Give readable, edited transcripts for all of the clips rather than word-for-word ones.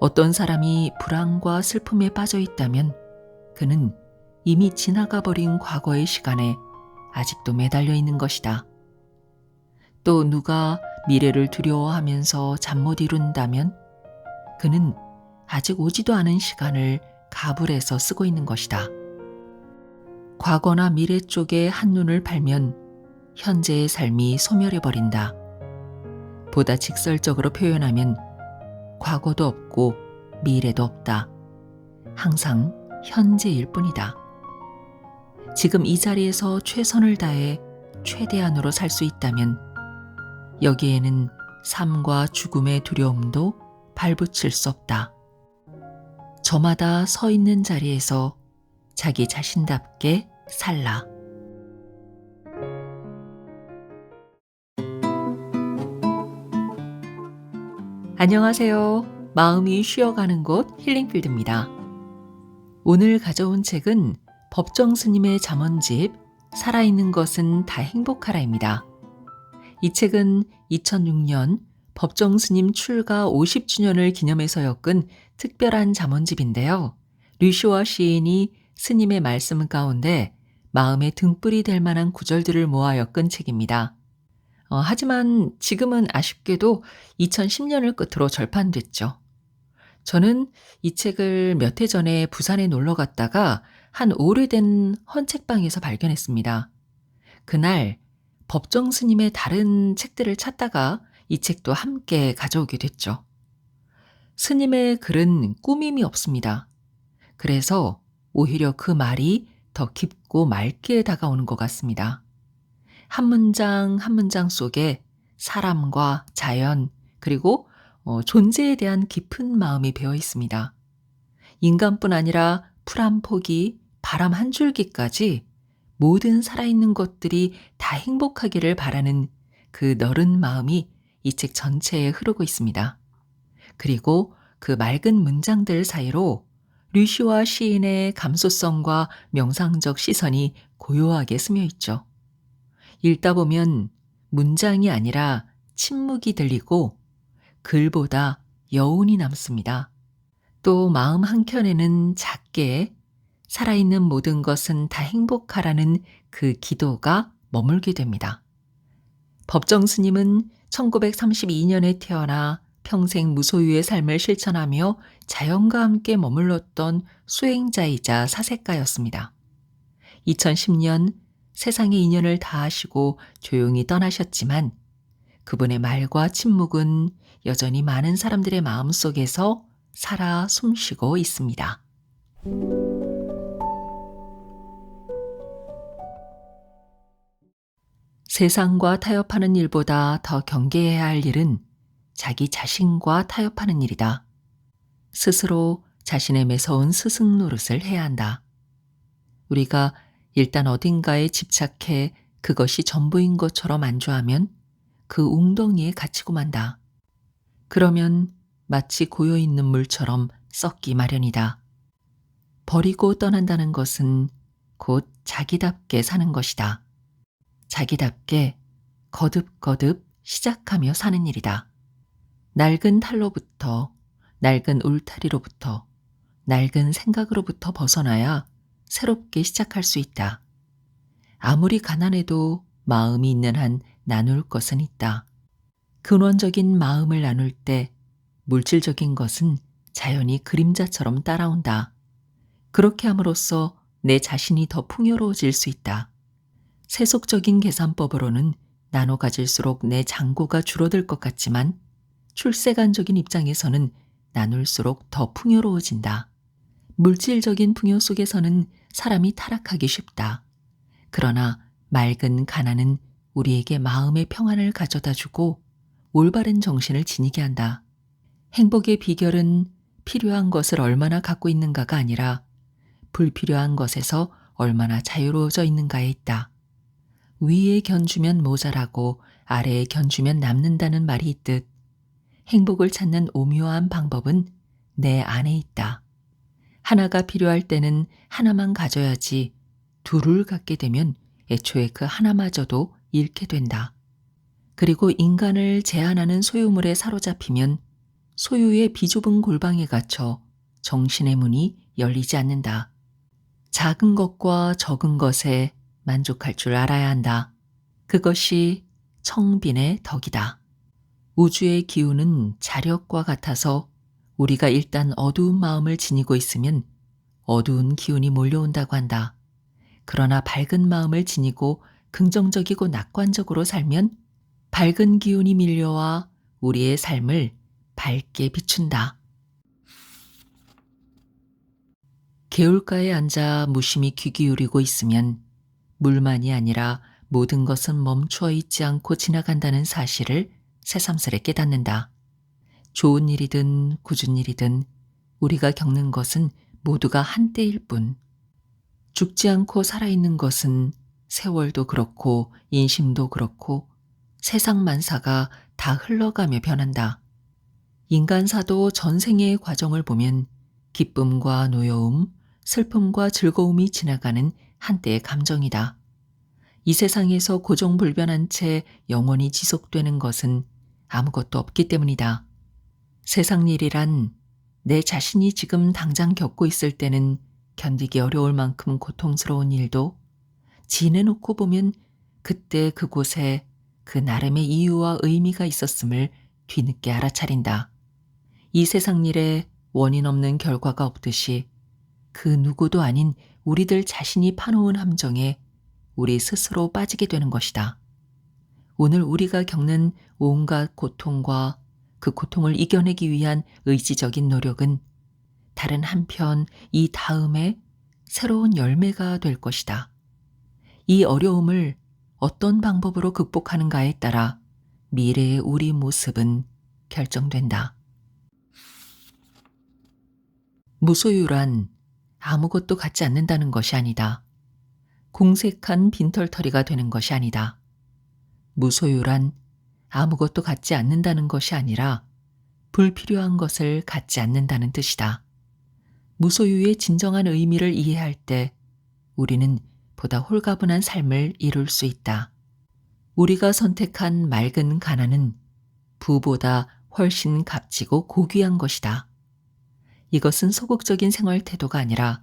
어떤 사람이 불안과 슬픔에 빠져 있다면 그는 이미 지나가 버린 과거의 시간에 아직도 매달려 있는 것이다. 또 누가 미래를 두려워하면서 잠 못 이룬다면 그는 아직 오지도 않은 시간을 가불해서 쓰고 있는 것이다. 과거나 미래 쪽에 한눈을 팔면 현재의 삶이 소멸해 버린다. 보다 직설적으로 표현하면 과거도 없고 미래도 없다. 항상 현재일 뿐이다. 지금 이 자리에서 최선을 다해 최대한으로 살 수 있다면 여기에는 삶과 죽음의 두려움도 발붙일 수 없다. 저마다 서 있는 자리에서 자기 자신답게 살라. 안녕하세요. 마음이 쉬어가는 곳 힐링필드입니다. 오늘 가져온 책은 법정 스님의 잠언집 살아있는 것은 다 행복하라입니다. 이 책은 2006년 법정 스님 출가 50주년을 기념해서 엮은 특별한 잠언집인데요. 류시워 시인이 스님의 말씀 가운데 마음에 등불이 될 만한 구절들을 모아 엮은 책입니다. 하지만 지금은 아쉽게도 2010년을 끝으로 절판됐죠. 저는 이 책을 몇 해 전에 부산에 놀러 갔다가 한 오래된 헌책방에서 발견했습니다. 그날 법정 스님의 다른 책들을 찾다가 이 책도 함께 가져오게 됐죠. 스님의 글은 꾸밈이 없습니다. 그래서 오히려 그 말이 더 깊고 맑게 다가오는 것 같습니다. 한 문장 한 문장 속에 사람과 자연 그리고 존재에 대한 깊은 마음이 배어 있습니다. 인간뿐 아니라 풀 한 포기, 바람 한 줄기까지 모든 살아있는 것들이 다 행복하기를 바라는 그 너른 마음이 이 책 전체에 흐르고 있습니다. 그리고 그 맑은 문장들 사이로 류시와 시인의 감수성과 명상적 시선이 고요하게 스며 있죠. 읽다 보면 문장이 아니라 침묵이 들리고 글보다 여운이 남습니다. 또 마음 한켠에는 작게 살아있는 모든 것은 다 행복하라는 그 기도가 머물게 됩니다. 법정 스님은 1932년에 태어나 평생 무소유의 삶을 실천하며 자연과 함께 머물렀던 수행자이자 사색가였습니다. 2010년 세상의 인연을 다하시고 조용히 떠나셨지만 그분의 말과 침묵은 여전히 많은 사람들의 마음속에서 살아 숨쉬고 있습니다. 세상과 타협하는 일보다 더 경계해야 할 일은 자기 자신과 타협하는 일이다. 스스로 자신의 매서운 스승 노릇을 해야 한다. 우리가 일단 어딘가에 집착해 그것이 전부인 것처럼 안주하면 그 웅덩이에 갇히고 만다. 그러면 마치 고여있는 물처럼 썩기 마련이다. 버리고 떠난다는 것은 곧 자기답게 사는 것이다. 자기답게 거듭거듭 시작하며 사는 일이다. 낡은 탈로부터, 낡은 울타리로부터, 낡은 생각으로부터 벗어나야 새롭게 시작할 수 있다. 아무리 가난해도 마음이 있는 한 나눌 것은 있다. 근원적인 마음을 나눌 때 물질적인 것은 자연히 그림자처럼 따라온다. 그렇게 함으로써 내 자신이 더 풍요로워질 수 있다. 세속적인 계산법으로는 나눠 가질수록 내 잔고가 줄어들 것 같지만 출세관적인 입장에서는 나눌수록 더 풍요로워진다. 물질적인 풍요 속에서는 사람이 타락하기 쉽다. 그러나 맑은 가난은 우리에게 마음의 평안을 가져다주고 올바른 정신을 지니게 한다. 행복의 비결은 필요한 것을 얼마나 갖고 있는가가 아니라 불필요한 것에서 얼마나 자유로워져 있는가에 있다. 위에 견주면 모자라고 아래에 견주면 남는다는 말이 있듯 행복을 찾는 오묘한 방법은 내 안에 있다. 하나가 필요할 때는 하나만 가져야지 둘을 갖게 되면 애초에 그 하나마저도 잃게 된다. 그리고 인간을 제한하는 소유물에 사로잡히면 소유의 비좁은 골방에 갇혀 정신의 문이 열리지 않는다. 작은 것과 적은 것에 만족할 줄 알아야 한다. 그것이 청빈의 덕이다. 우주의 기운은 자력과 같아서 우리가 일단 어두운 마음을 지니고 있으면 어두운 기운이 몰려온다고 한다. 그러나 밝은 마음을 지니고 긍정적이고 낙관적으로 살면 밝은 기운이 밀려와 우리의 삶을 밝게 비춘다. 개울가에 앉아 무심히 귀 기울이고 있으면 물만이 아니라 모든 것은 멈추어 있지 않고 지나간다는 사실을 새삼스레 깨닫는다. 좋은 일이든 굳은 일이든 우리가 겪는 것은 모두가 한때일 뿐. 죽지 않고 살아있는 것은 세월도 그렇고 인심도 그렇고 세상 만사가 다 흘러가며 변한다. 인간사도 전생의 과정을 보면 기쁨과 노여움, 슬픔과 즐거움이 지나가는 한때의 감정이다. 이 세상에서 고정불변한 채 영원히 지속되는 것은 아무것도 없기 때문이다. 세상 일이란 내 자신이 지금 당장 겪고 있을 때는 견디기 어려울 만큼 고통스러운 일도 지내놓고 보면 그때 그곳에 그 나름의 이유와 의미가 있었음을 뒤늦게 알아차린다. 이 세상 일에 원인 없는 결과가 없듯이 그 누구도 아닌 우리들 자신이 파놓은 함정에 우리 스스로 빠지게 되는 것이다. 오늘 우리가 겪는 온갖 고통과 그 고통을 이겨내기 위한 의지적인 노력은 다른 한편 이 다음에 새로운 열매가 될 것이다. 이 어려움을 어떤 방법으로 극복하는가에 따라 미래의 우리 모습은 결정된다. 무소유란 아무것도 갖지 않는다는 것이 아니다. 공색한 빈털터리가 되는 것이 아니다. 무소유란 아무것도 갖지 않는다는 것이 아니라 불필요한 것을 갖지 않는다는 뜻이다. 무소유의 진정한 의미를 이해할 때 우리는 보다 홀가분한 삶을 이룰 수 있다. 우리가 선택한 맑은 가난은 부보다 훨씬 값지고 고귀한 것이다. 이것은 소극적인 생활 태도가 아니라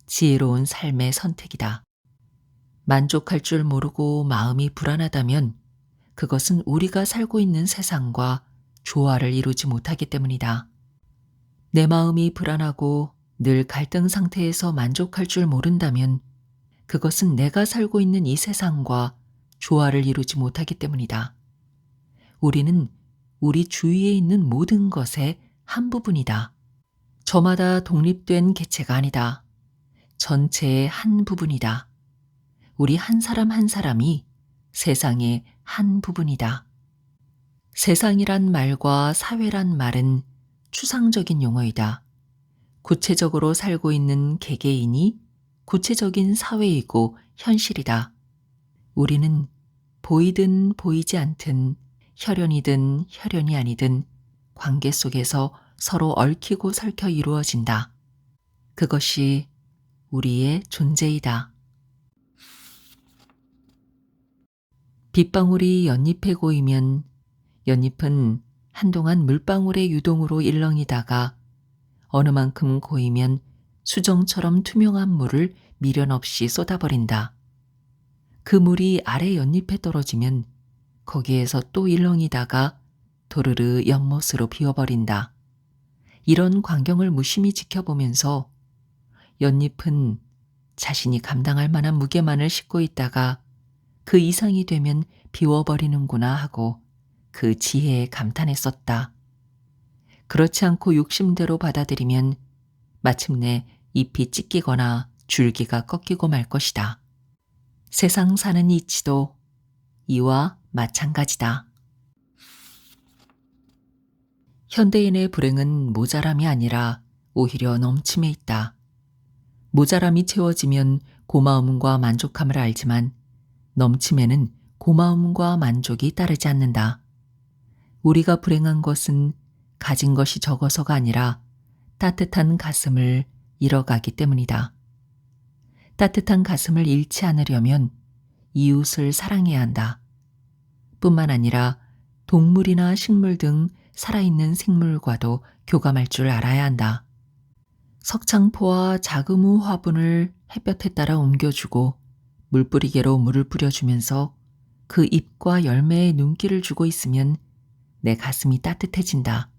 지혜로운 삶의 선택이다. 만족할 줄 모르고 마음이 불안하다면 그것은 우리가 살고 있는 세상과 조화를 이루지 못하기 때문이다. 내 마음이 불안하고 늘 갈등 상태에서 만족할 줄 모른다면 그것은 내가 살고 있는 이 세상과 조화를 이루지 못하기 때문이다. 우리는 우리 주위에 있는 모든 것의 한 부분이다. 저마다 독립된 개체가 아니다. 전체의 한 부분이다. 우리 한 사람 한 사람이 세상의 한 부분이다. 세상이란 말과 사회란 말은 추상적인 용어이다. 구체적으로 살고 있는 개개인이 구체적인 사회이고 현실이다. 우리는 보이든 보이지 않든 혈연이든 혈연이 아니든 관계 속에서 서로 얽히고 설켜 이루어진다. 그것이 우리의 존재이다. 빗방울이 연잎에 고이면 연잎은 한동안 물방울의 유동으로 일렁이다가 어느 만큼 고이면 수정처럼 투명한 물을 미련 없이 쏟아버린다. 그 물이 아래 연잎에 떨어지면 거기에서 또 일렁이다가 도르르 연못으로 비워버린다. 이런 광경을 무심히 지켜보면서 연잎은 자신이 감당할 만한 무게만을 싣고 있다가 그 이상이 되면 비워버리는구나 하고 그 지혜에 감탄했었다. 그렇지 않고 욕심대로 받아들이면 마침내 잎이 찢기거나 줄기가 꺾이고 말 것이다. 세상 사는 이치도 이와 마찬가지다. 현대인의 불행은 모자람이 아니라 오히려 넘침에 있다. 모자람이 채워지면 고마움과 만족함을 알지만 넘침에는 고마움과 만족이 따르지 않는다. 우리가 불행한 것은 가진 것이 적어서가 아니라 따뜻한 가슴을 잃어가기 때문이다. 따뜻한 가슴을 잃지 않으려면 이웃을 사랑해야 한다. 뿐만 아니라 동물이나 식물 등 살아있는 생물과도 교감할 줄 알아야 한다. 석창포와 자금우 화분을 햇볕에 따라 옮겨주고 물뿌리개로 물을 뿌려주면서 그 잎과 열매에 눈길을 주고 있으면 내 가슴이 따뜻해진다.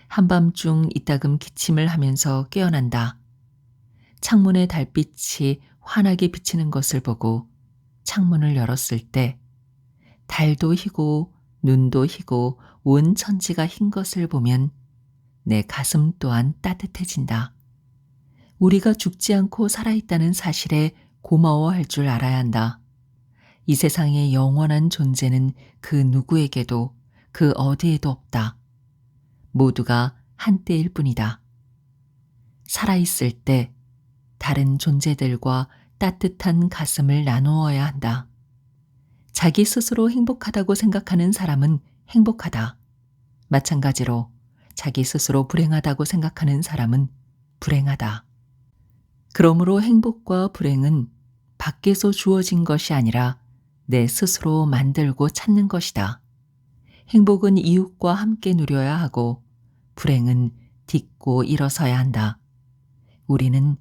한밤중 이따금 기침을 하면서 깨어난다. 창문에 달빛이 환하게 비치는 것을 보고 창문을 열었을 때 달도 희고 눈도 희고 온 천지가 흰 것을 보면 내 가슴 또한 따뜻해진다. 우리가 죽지 않고 살아있다는 사실에 고마워할 줄 알아야 한다. 이 세상의 영원한 존재는 그 누구에게도 그 어디에도 없다. 모두가 한때일 뿐이다. 살아있을 때 다른 존재들과 따뜻한 가슴을 나누어야 한다. 자기 스스로 행복하다고 생각하는 사람은 행복하다. 마찬가지로 자기 스스로 불행하다고 생각하는 사람은 불행하다. 그러므로 행복과 불행은 밖에서 주어진 것이 아니라 내 스스로 만들고 찾는 것이다. 행복은 이웃과 함께 누려야 하고 불행은 딛고 일어서야 한다. 우리는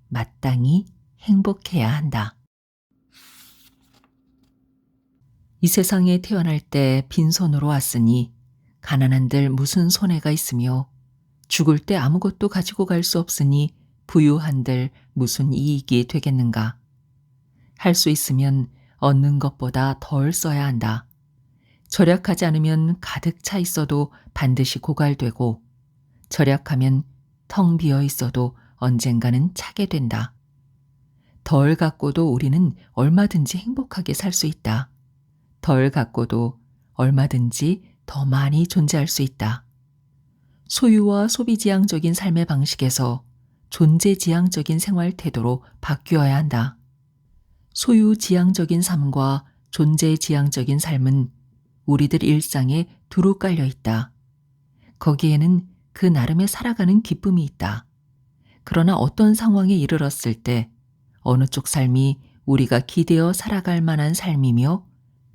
마땅히 행복해야 한다. 이 세상에 태어날 때 빈손으로 왔으니 가난한들 무슨 손해가 있으며 죽을 때 아무것도 가지고 갈 수 없으니 부유한들 무슨 이익이 되겠는가. 할 수 있으면 얻는 것보다 덜 써야 한다. 절약하지 않으면 가득 차 있어도 반드시 고갈되고 절약하면 텅 비어 있어도 언젠가는 차게 된다. 덜 갖고도 우리는 얼마든지 행복하게 살 수 있다. 덜 갖고도 얼마든지 더 많이 존재할 수 있다. 소유와 소비지향적인 삶의 방식에서 존재지향적인 생활 태도로 바뀌어야 한다. 소유지향적인 삶과 존재지향적인 삶은 우리들 일상에 두루 깔려 있다. 거기에는 그 나름의 살아가는 기쁨이 있다. 그러나 어떤 상황에 이르렀을 때 어느 쪽 삶이 우리가 기대어 살아갈 만한 삶이며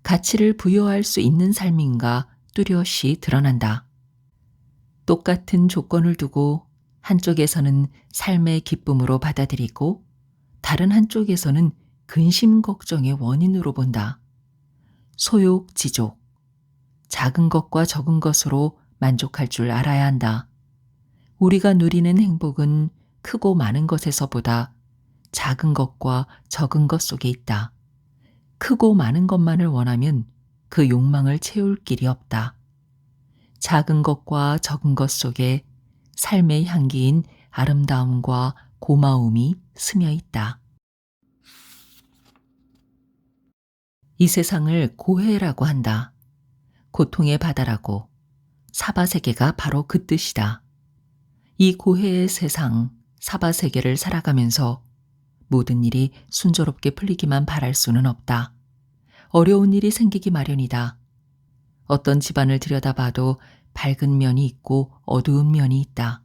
가치를 부여할 수 있는 삶인가 뚜렷이 드러난다. 똑같은 조건을 두고 한쪽에서는 삶의 기쁨으로 받아들이고 다른 한쪽에서는 근심 걱정의 원인으로 본다. 소욕, 지족, 작은 것과 적은 것으로 만족할 줄 알아야 한다. 우리가 누리는 행복은 크고 많은 것에서보다 작은 것과 적은 것 속에 있다. 크고 많은 것만을 원하면 그 욕망을 채울 길이 없다. 작은 것과 적은 것 속에 삶의 향기인 아름다움과 고마움이 스며 있다. 이 세상을 고해라고 한다. 고통의 바다라고. 사바세계가 바로 그 뜻이다. 이 고해의 세상, 사바세계를 살아가면서 모든 일이 순조롭게 풀리기만 바랄 수는 없다. 어려운 일이 생기기 마련이다. 어떤 집안을 들여다봐도 밝은 면이 있고 어두운 면이 있다.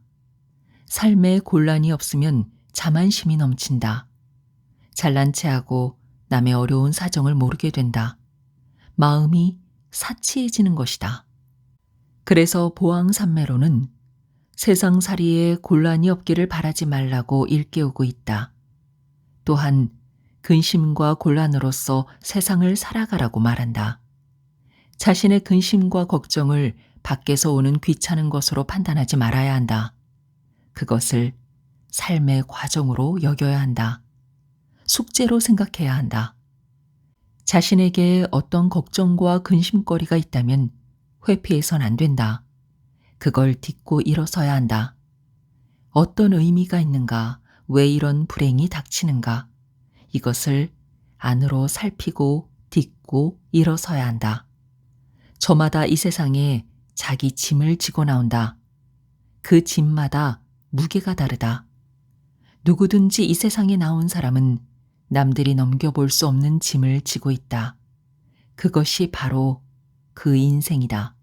삶에 곤란이 없으면 자만심이 넘친다. 잘난 체하고 남의 어려운 사정을 모르게 된다. 마음이 사치해지는 것이다. 그래서 보왕산매로는 세상살이에 곤란이 없기를 바라지 말라고 일깨우고 있다. 또한 근심과 곤란으로서 세상을 살아가라고 말한다. 자신의 근심과 걱정을 밖에서 오는 귀찮은 것으로 판단하지 말아야 한다. 그것을 삶의 과정으로 여겨야 한다. 숙제로 생각해야 한다. 자신에게 어떤 걱정과 근심거리가 있다면 회피해선 안 된다. 그걸 딛고 일어서야 한다. 어떤 의미가 있는가? 왜 이런 불행이 닥치는가? 이것을 안으로 살피고 딛고 일어서야 한다. 저마다 이 세상에 자기 짐을 지고 나온다. 그 짐마다 무게가 다르다. 누구든지 이 세상에 나온 사람은 남들이 넘겨볼 수 없는 짐을 지고 있다. 그것이 바로 그 인생이다.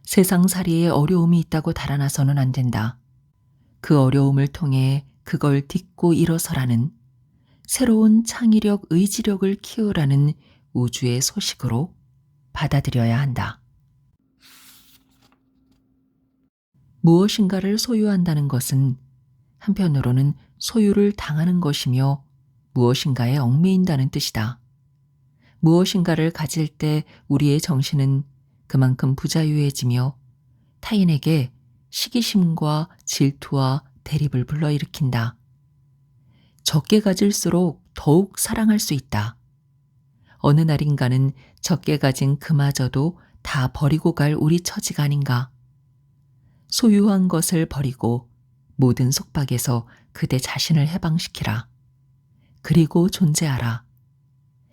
세상살이에 어려움이 있다고 달아나서는 안 된다. 그 어려움을 통해 그걸 딛고 일어서라는 새로운 창의력, 의지력을 키우라는 우주의 소식으로 받아들여야 한다. 무엇인가를 소유한다는 것은 한편으로는 소유를 당하는 것이며 무엇인가에 얽매인다는 뜻이다. 무엇인가를 가질 때 우리의 정신은 그만큼 부자유해지며 타인에게 시기심과 질투와 대립을 불러일으킨다. 적게 가질수록 더욱 사랑할 수 있다. 어느 날인가는 적게 가진 그마저도 다 버리고 갈 우리 처지가 아닌가. 소유한 것을 버리고 모든 속박에서 그대 자신을 해방시키라. 그리고 존재하라.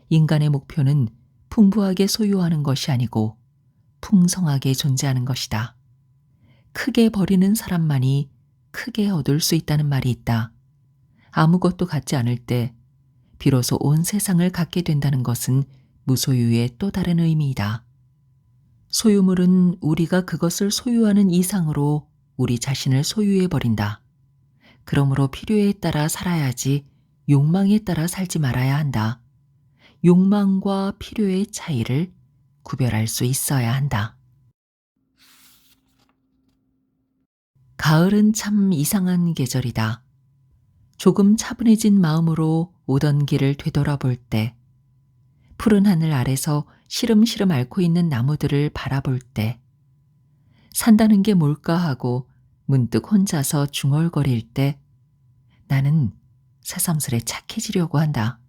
인간의 목표는 풍부하게 소유하는 것이 아니고 풍성하게 존재하는 것이다. 크게 버리는 사람만이 크게 얻을 수 있다는 말이 있다. 아무것도 갖지 않을 때 비로소 온 세상을 갖게 된다는 것은 무소유의 또 다른 의미이다. 소유물은 우리가 그것을 소유하는 이상으로 우리 자신을 소유해 버린다. 그러므로 필요에 따라 살아야지 욕망에 따라 살지 말아야 한다. 욕망과 필요의 차이를 구별할 수 있어야 한다. 가을은 참 이상한 계절이다. 조금 차분해진 마음으로 오던 길을 되돌아볼 때, 푸른 하늘 아래서 시름시름 앓고 있는 나무들을 바라볼 때, 산다는 게 뭘까 하고 문득 혼자서 중얼거릴 때 나는 새삼스레 착해지려고 한다.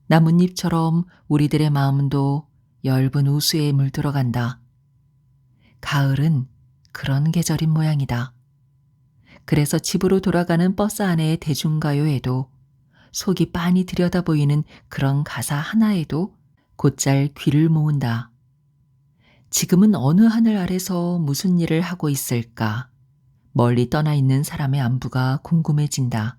나뭇잎처럼 우리들의 마음도 엷은 우수에 물들어간다. 가을은 그런 계절인 모양이다. 그래서 집으로 돌아가는 버스 안의 대중가요에도 속이 빤히 들여다보이는 그런 가사 하나에도 곧잘 귀를 모은다. 지금은 어느 하늘 아래서 무슨 일을 하고 있을까? 멀리 떠나 있는 사람의 안부가 궁금해진다.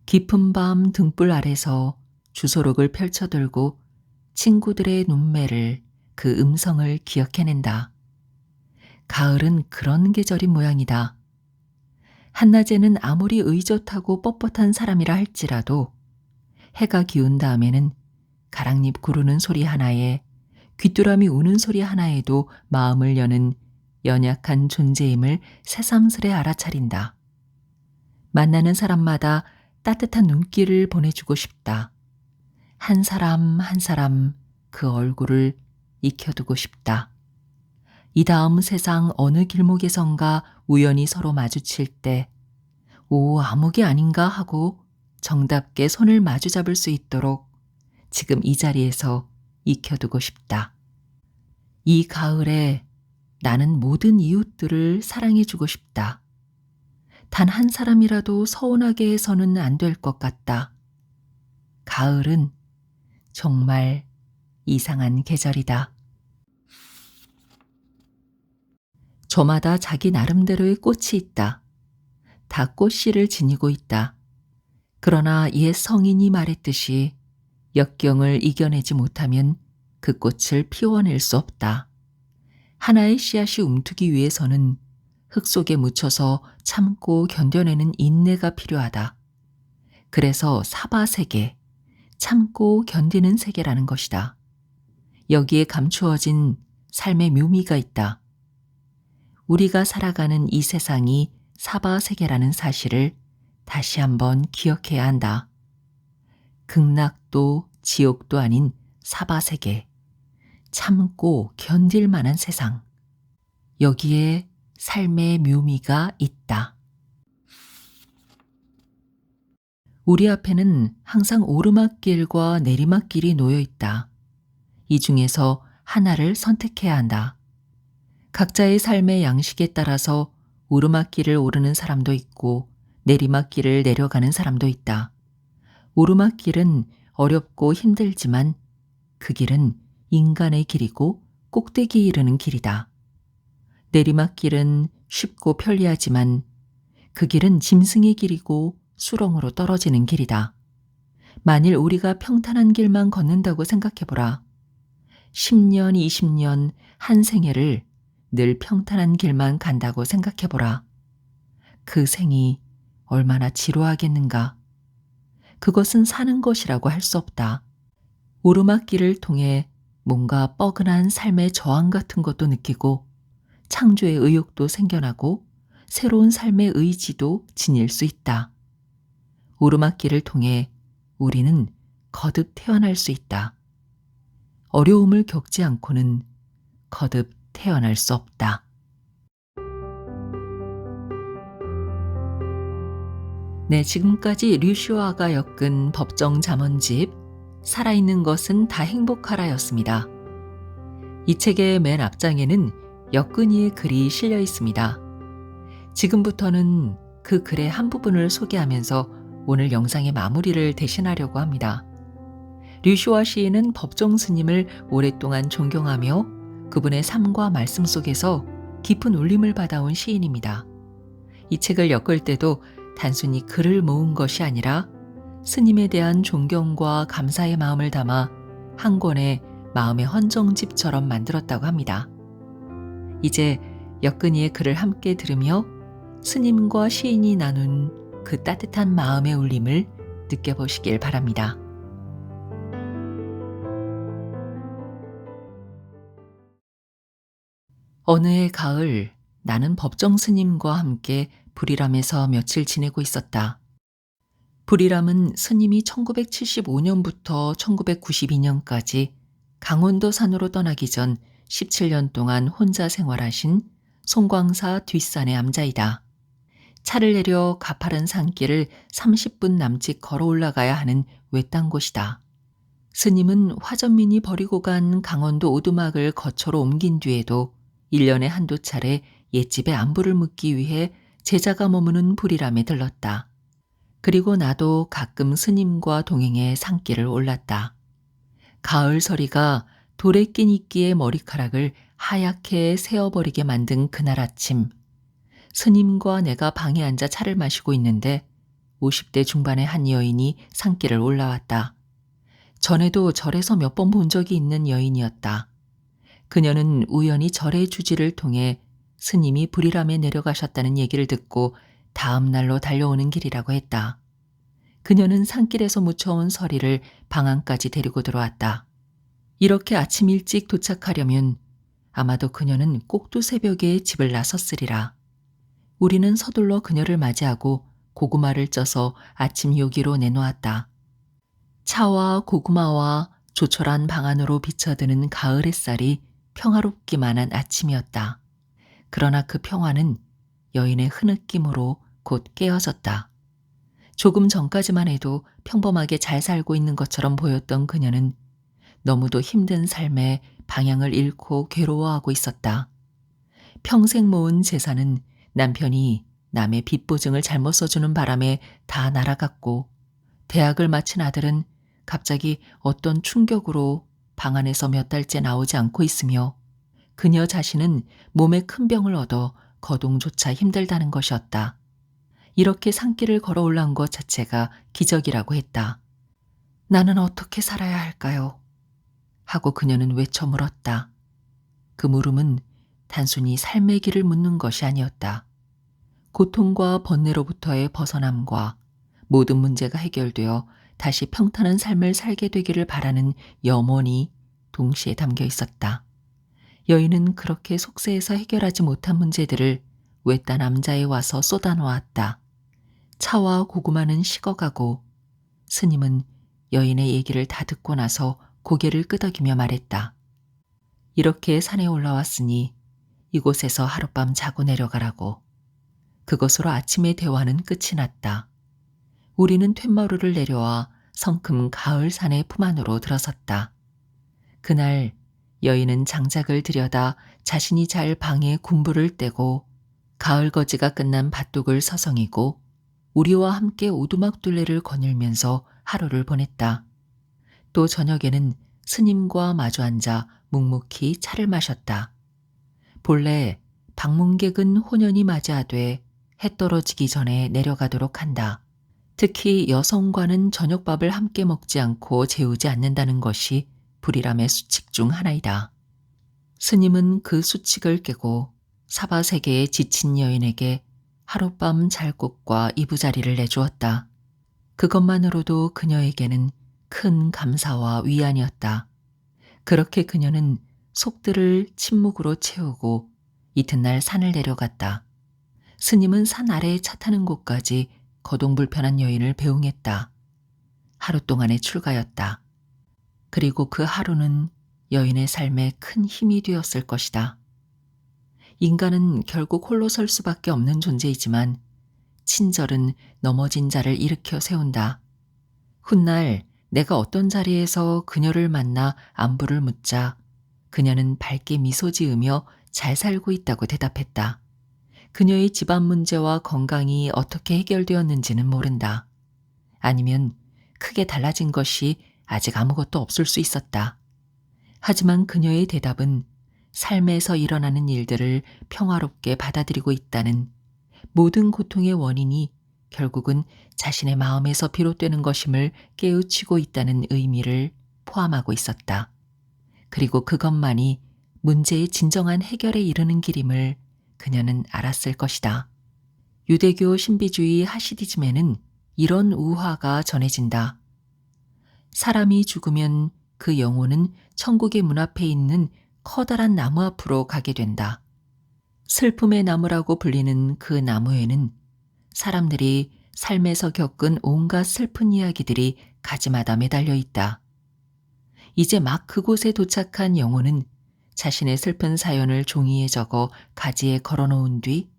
깊은 밤 등불 아래서 주소록을 펼쳐들고 친구들의 눈매를 그 음성을 기억해낸다. 가을은 그런 계절인 모양이다. 한낮에는 아무리 의젓하고 뻣뻣한 사람이라 할지라도 해가 기운 다음에는 가랑잎 구르는 소리 하나에 귀뚜라미 우는 소리 하나에도 마음을 여는 연약한 존재임을 새삼스레 알아차린다. 만나는 사람마다 따뜻한 눈길을 보내주고 싶다. 한 사람 한 사람 그 얼굴을 익혀두고 싶다. 이 다음 세상 어느 길목에선가 우연히 서로 마주칠 때, 오, 아무개 아닌가 하고 정답게 손을 마주잡을 수 있도록 지금 이 자리에서 익혀두고 싶다. 이 가을에 나는 모든 이웃들을 사랑해주고 싶다. 단 한 사람이라도 서운하게 해서는 안 될 것 같다. 가을은 정말 이상한 계절이다. 저마다 자기 나름대로의 꽃이 있다. 다 꽃씨를 지니고 있다. 그러나 옛 성인이 말했듯이 역경을 이겨내지 못하면 그 꽃을 피워낼 수 없다. 하나의 씨앗이 움트기 위해서는 흙 속에 묻혀서 참고 견뎌내는 인내가 필요하다. 그래서 사바세계, 참고 견디는 세계라는 것이다. 여기에 감추어진 삶의 묘미가 있다. 우리가 살아가는 이 세상이 사바세계라는 사실을 다시 한번 기억해야 한다. 극락도 지옥도 아닌 사바세계, 참고 견딜 만한 세상. 여기에 삶의 묘미가 있다. 우리 앞에는 항상 오르막길과 내리막길이 놓여 있다. 이 중에서 하나를 선택해야 한다. 각자의 삶의 양식에 따라서 오르막길을 오르는 사람도 있고 내리막길을 내려가는 사람도 있다. 오르막길은 어렵고 힘들지만 그 길은 인간의 길이고 꼭대기에 이르는 길이다. 내리막길은 쉽고 편리하지만 그 길은 짐승의 길이고 수렁으로 떨어지는 길이다. 만일 우리가 평탄한 길만 걷는다고 생각해보라. 10년, 20년, 한 생애를 늘 평탄한 길만 간다고 생각해보라. 그 생이 얼마나 지루하겠는가. 그것은 사는 것이라고 할 수 없다. 오르막길을 통해 뭔가 뻐근한 삶의 저항 같은 것도 느끼고 창조의 의욕도 생겨나고 새로운 삶의 의지도 지닐 수 있다. 오르막길을 통해 우리는 거듭 태어날 수 있다. 어려움을 겪지 않고는 거듭 태어날 수 없다. 네, 지금까지 류슈아가 엮은 법정 잠언집 살아있는 것은 다 행복하라였습니다. 이 책의 맨 앞장에는 엮은이의 글이 실려 있습니다. 지금부터는 그 글의 한 부분을 소개하면서 오늘 영상의 마무리를 대신하려고 합니다. 류슈아 시인은 법정 스님을 오랫동안 존경하며 그분의 삶과 말씀 속에서 깊은 울림을 받아온 시인입니다. 이 책을 엮을 때도 단순히 글을 모은 것이 아니라 스님에 대한 존경과 감사의 마음을 담아 한 권의 마음의 헌정집처럼 만들었다고 합니다. 이제 엮은이의 글을 함께 들으며 스님과 시인이 나눈 그 따뜻한 마음의 울림을 느껴보시길 바랍니다. 어느 해 가을, 나는 법정 스님과 함께 불이람에서 며칠 지내고 있었다. 불이람은 스님이 1975년부터 1992년까지 강원도 산으로 떠나기 전 17년 동안 혼자 생활하신 송광사 뒷산의 암자이다. 차를 내려 가파른 산길을 30분 남짓 걸어 올라가야 하는 외딴 곳이다. 스님은 화전민이 버리고 간 강원도 오두막을 거처로 옮긴 뒤에도 1년에 한두 차례 옛집에 안부를 묻기 위해 제자가 머무는 불이람에 들렀다. 그리고 나도 가끔 스님과 동행해 산길을 올랐다. 가을 서리가 돌에 낀 이끼의 머리카락을 하얗게 세어버리게 만든 그날 아침, 스님과 내가 방에 앉아 차를 마시고 있는데 50대 중반의 한 여인이 산길을 올라왔다. 전에도 절에서 몇 번 본 적이 있는 여인이었다. 그녀는 우연히 절의 주지를 통해 스님이 불이람에 내려가셨다는 얘기를 듣고 다음 날로 달려오는 길이라고 했다. 그녀는 산길에서 묻혀온 서리를 방 안까지 데리고 들어왔다. 이렇게 아침 일찍 도착하려면 아마도 그녀는 꼭두 새벽에 집을 나섰으리라. 우리는 서둘러 그녀를 맞이하고 고구마를 쪄서 아침 요기로 내놓았다. 차와 고구마와 조촐한 방 안으로 비쳐드는 가을 햇살이 평화롭기만 한 아침이었다. 그러나 그 평화는 여인의 흐느낌으로 곧 깨어졌다. 조금 전까지만 해도 평범하게 잘 살고 있는 것처럼 보였던 그녀는 너무도 힘든 삶에 방향을 잃고 괴로워하고 있었다. 평생 모은 재산은 남편이 남의 빚 보증을 잘못 써주는 바람에 다 날아갔고, 대학을 마친 아들은 갑자기 어떤 충격으로 방 안에서 몇 달째 나오지 않고 있으며 그녀 자신은 몸에 큰 병을 얻어 거동조차 힘들다는 것이었다. 이렇게 산길을 걸어 올라온 것 자체가 기적이라고 했다. 나는 어떻게 살아야 할까요? 하고 그녀는 외쳐 물었다. 그 물음은 단순히 삶의 길을 묻는 것이 아니었다. 고통과 번뇌로부터의 벗어남과 모든 문제가 해결되어 다시 평탄한 삶을 살게 되기를 바라는 염원이 동시에 담겨 있었다. 여인은 그렇게 속세에서 해결하지 못한 문제들을 외딴 남자에 와서 쏟아놓았다. 차와 고구마는 식어가고 스님은 여인의 얘기를 다 듣고 나서 고개를 끄덕이며 말했다. 이렇게 산에 올라왔으니 이곳에서 하룻밤 자고 내려가라고. 그것으로 아침의 대화는 끝이 났다. 우리는 툇마루를 내려와 성큼 가을 산의 품 안으로 들어섰다. 그날 여인은 장작을 들여다 자신이 잘 방에 군불을 떼고 가을 거지가 끝난 밭둑을 서성이고 우리와 함께 오두막 둘레를 거닐면서 하루를 보냈다. 또 저녁에는 스님과 마주 앉아 묵묵히 차를 마셨다. 본래 방문객은 혼연히 맞이하되 해 떨어지기 전에 내려가도록 한다. 특히 여성과는 저녁밥을 함께 먹지 않고 재우지 않는다는 것이 불이람의 수칙 중 하나이다. 스님은 그 수칙을 깨고 사바세계에 지친 여인에게 하룻밤 잘 곳과 이부자리를 내주었다. 그것만으로도 그녀에게는 큰 감사와 위안이었다. 그렇게 그녀는 속들을 침묵으로 채우고 이튿날 산을 내려갔다. 스님은 산 아래에 차 타는 곳까지 거동불편한 여인을 배웅했다. 하루 동안의 출가였다. 그리고 그 하루는 여인의 삶에 큰 힘이 되었을 것이다. 인간은 결국 홀로 설 수밖에 없는 존재이지만 친절은 넘어진 자를 일으켜 세운다. 훗날 내가 어떤 자리에서 그녀를 만나 안부를 묻자 그녀는 밝게 미소 지으며 잘 살고 있다고 대답했다. 그녀의 집안 문제와 건강이 어떻게 해결되었는지는 모른다. 아니면 크게 달라진 것이 아직 아무것도 없을 수 있었다. 하지만 그녀의 대답은 삶에서 일어나는 일들을 평화롭게 받아들이고 있다는, 모든 고통의 원인이 결국은 자신의 마음에서 비롯되는 것임을 깨우치고 있다는 의미를 포함하고 있었다. 그리고 그것만이 문제의 진정한 해결에 이르는 길임을 그녀는 알았을 것이다. 유대교 신비주의 하시디즘에는 이런 우화가 전해진다. 사람이 죽으면 그 영혼은 천국의 문 앞에 있는 커다란 나무 앞으로 가게 된다. 슬픔의 나무라고 불리는 그 나무에는 사람들이 삶에서 겪은 온갖 슬픈 이야기들이 가지마다 매달려 있다. 이제 막 그곳에 도착한 영혼은 자신의 슬픈 사연을 종이에 적어 가지에 걸어놓은 뒤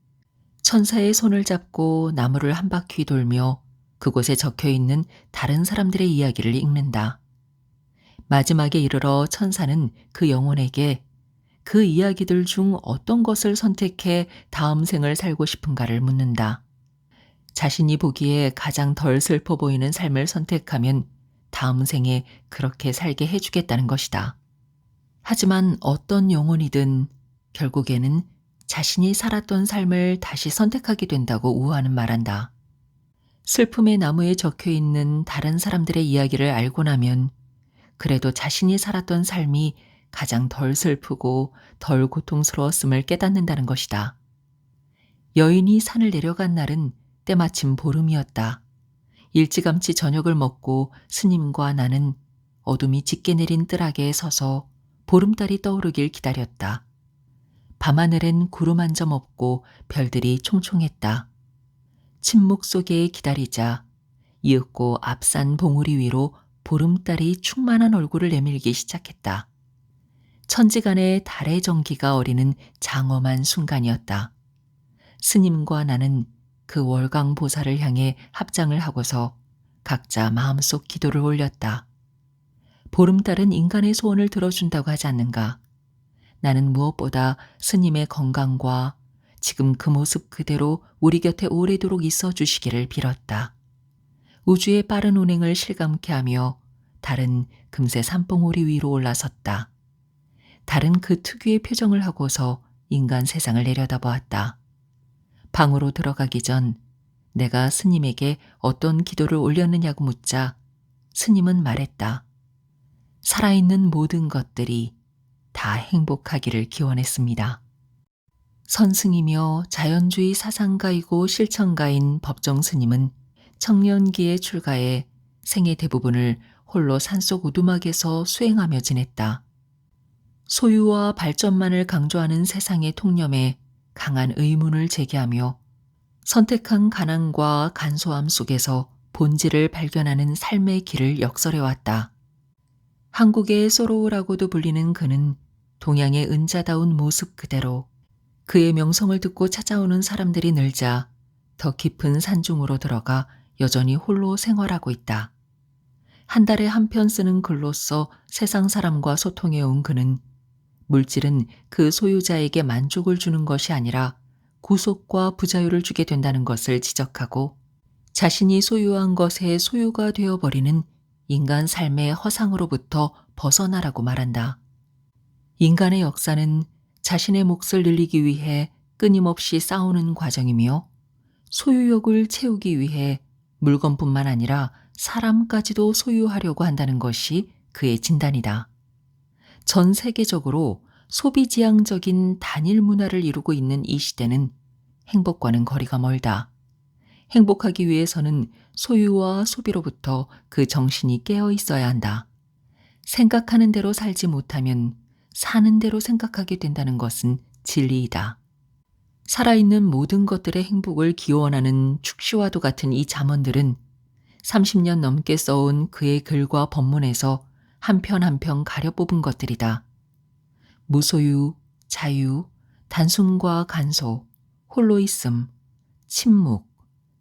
천사의 손을 잡고 나무를 한 바퀴 돌며 그곳에 적혀 있는 다른 사람들의 이야기를 읽는다. 마지막에 이르러 천사는 그 영혼에게 그 이야기들 중 어떤 것을 선택해 다음 생을 살고 싶은가를 묻는다. 자신이 보기에 가장 덜 슬퍼 보이는 삶을 선택하면 다음 생에 그렇게 살게 해주겠다는 것이다. 하지만 어떤 영혼이든 결국에는 자신이 살았던 삶을 다시 선택하게 된다고 우화는 말한다. 슬픔의 나무에 적혀 있는 다른 사람들의 이야기를 알고 나면 그래도 자신이 살았던 삶이 가장 덜 슬프고 덜 고통스러웠음을 깨닫는다는 것이다. 여인이 산을 내려간 날은 때마침 보름이었다. 일찌감치 저녁을 먹고 스님과 나는 어둠이 짙게 내린 뜰하계에 서서 보름달이 떠오르길 기다렸다. 밤하늘엔 구름 한 점 없고 별들이 총총했다. 침묵 속에 기다리자 이윽고 앞산 봉우리 위로 보름달이 충만한 얼굴을 내밀기 시작했다. 천지간에 달의 정기가 어리는 장엄한 순간이었다. 스님과 나는 그 월광 보살을 향해 합장을 하고서 각자 마음속 기도를 올렸다. 보름달은 인간의 소원을 들어준다고 하지 않는가? 나는 무엇보다 스님의 건강과 지금 그 모습 그대로 우리 곁에 오래도록 있어 주시기를 빌었다. 우주의 빠른 운행을 실감케 하며 달은 금세 산봉우리 위로 올라섰다. 달은 그 특유의 표정을 하고서 인간 세상을 내려다보았다. 방으로 들어가기 전 내가 스님에게 어떤 기도를 올렸느냐고 묻자 스님은 말했다. 살아있는 모든 것들이 다 행복하기를 기원했습니다. 선승이며 자연주의 사상가이고 실천가인 법정 스님은 청년기에 출가해 생애 대부분을 홀로 산속 오두막에서 수행하며 지냈다. 소유와 발전만을 강조하는 세상의 통념에 강한 의문을 제기하며 선택한 가난과 간소함 속에서 본질을 발견하는 삶의 길을 역설해왔다. 한국의 소로우라고도 불리는 그는 동양의 은자다운 모습 그대로 그의 명성을 듣고 찾아오는 사람들이 늘자 더 깊은 산중으로 들어가 여전히 홀로 생활하고 있다. 한 달에 한 편 쓰는 글로써 세상 사람과 소통해온 그는 물질은 그 소유자에게 만족을 주는 것이 아니라 구속과 부자유를 주게 된다는 것을 지적하고 자신이 소유한 것의 소유가 되어버리는 인간 삶의 허상으로부터 벗어나라고 말한다. 인간의 역사는 자신의 몫을 늘리기 위해 끊임없이 싸우는 과정이며 소유욕을 채우기 위해 물건뿐만 아니라 사람까지도 소유하려고 한다는 것이 그의 진단이다. 전 세계적으로 소비지향적인 단일 문화를 이루고 있는 이 시대는 행복과는 거리가 멀다. 행복하기 위해서는 소유와 소비로부터 그 정신이 깨어 있어야 한다. 생각하는 대로 살지 못하면 사는 대로 생각하게 된다는 것은 진리이다. 살아있는 모든 것들의 행복을 기원하는 축시와도 같은 이 잠언들은 30년 넘게 써온 그의 글과 법문에서 한 편 한 편 가려 뽑은 것들이다. 무소유, 자유, 단순과 간소, 홀로 있음, 침묵,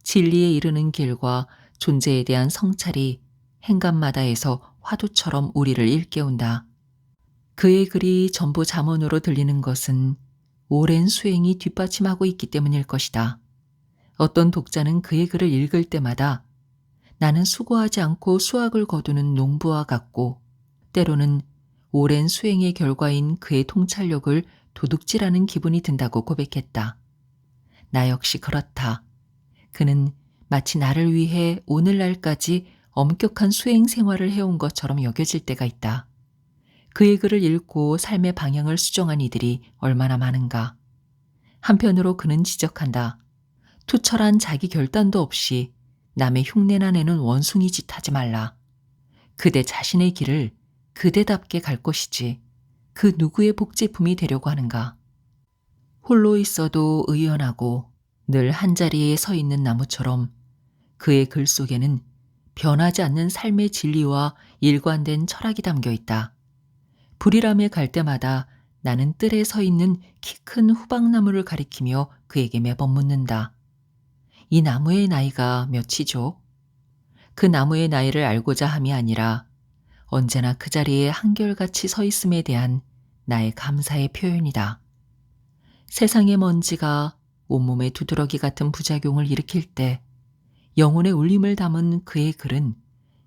진리에 이르는 길과 존재에 대한 성찰이 행간마다에서 화두처럼 우리를 일깨운다. 그의 글이 전부 잠언으로 들리는 것은 오랜 수행이 뒷받침하고 있기 때문일 것이다. 어떤 독자는 그의 글을 읽을 때마다 나는 수고하지 않고 수확을 거두는 농부와 같고, 때로는 오랜 수행의 결과인 그의 통찰력을 도둑질하는 기분이 든다고 고백했다. 나 역시 그렇다. 그는 마치 나를 위해 오늘날까지 엄격한 수행 생활을 해온 것처럼 여겨질 때가 있다. 그의 글을 읽고 삶의 방향을 수정한 이들이 얼마나 많은가. 한편으로 그는 지적한다. 투철한 자기 결단도 없이 남의 흉내나 내는 원숭이 짓 하지 말라. 그대 자신의 길을 그대답게 갈 것이지 그 누구의 복제품이 되려고 하는가. 홀로 있어도 의연하고 늘 한자리에 서 있는 나무처럼 그의 글 속에는 변하지 않는 삶의 진리와 일관된 철학이 담겨 있다. 불이람에 갈 때마다 나는 뜰에 서 있는 키 큰 후박나무를 가리키며 그에게 매번 묻는다. 이 나무의 나이가 몇이죠? 그 나무의 나이를 알고자 함이 아니라 언제나 그 자리에 한결같이 서 있음에 대한 나의 감사의 표현이다. 세상의 먼지가 온몸에 두드러기 같은 부작용을 일으킬 때 영혼의 울림을 담은 그의 글은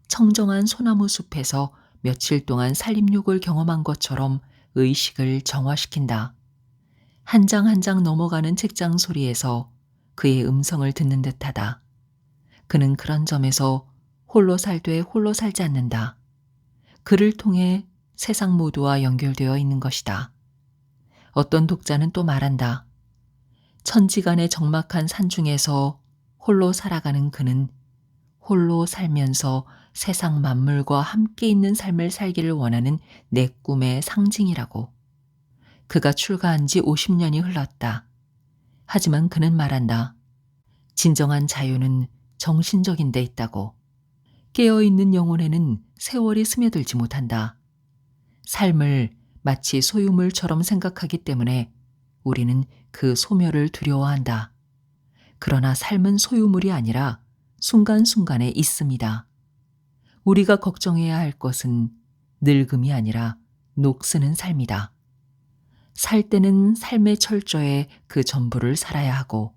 청정한 소나무 숲에서 며칠 동안 산림욕을 경험한 것처럼 의식을 정화시킨다. 한 장 한 장 넘어가는 책장 소리에서 그의 음성을 듣는 듯하다. 그는 그런 점에서 홀로 살되 홀로 살지 않는다. 그를 통해 세상 모두와 연결되어 있는 것이다. 어떤 독자는 또 말한다. 천지간의 적막한 산중에서 홀로 살아가는 그는 홀로 살면서 세상 만물과 함께 있는 삶을 살기를 원하는 내 꿈의 상징이라고. 그가 출가한 지 50년이 흘렀다. 하지만 그는 말한다. 진정한 자유는 정신적인 데 있다고. 깨어있는 영혼에는 세월이 스며들지 못한다. 삶을 마치 소유물처럼 생각하기 때문에 우리는 그 소멸을 두려워한다. 그러나 삶은 소유물이 아니라 순간순간에 있습니다. 우리가 걱정해야 할 것은 늙음이 아니라 녹쓰는 삶이다. 살 때는 삶의 철저에 그 전부를 살아야 하고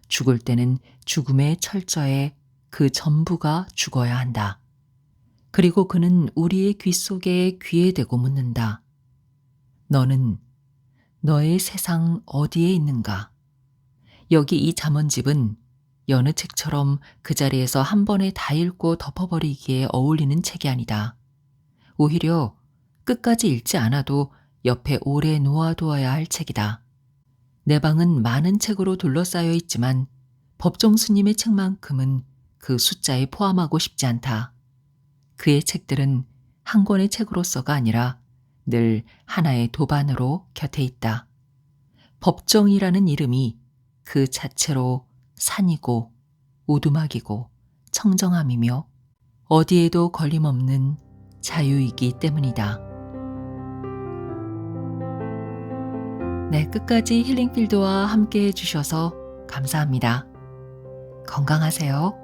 죽을 때는 죽음의 철저에 그 전부가 죽어야 한다. 그리고 그는 우리의 귀 속에 귀에 대고 묻는다. 너는 너의 세상 어디에 있는가? 여기 이 잠언집은 여느 책처럼 그 자리에서 한 번에 다 읽고 덮어버리기에 어울리는 책이 아니다. 오히려 끝까지 읽지 않아도 옆에 오래 놓아두어야 할 책이다. 내 방은 많은 책으로 둘러싸여 있지만 법정 스님의 책만큼은 그 숫자에 포함하고 싶지 않다. 그의 책들은 한 권의 책으로서가 아니라 늘 하나의 도반으로 곁에 있다. 법정이라는 이름이 그 자체로 산이고 오두막이고 청정함이며 어디에도 걸림없는 자유이기 때문이다. 네, 끝까지 힐링필드와 함께 해주셔서 감사합니다. 건강하세요.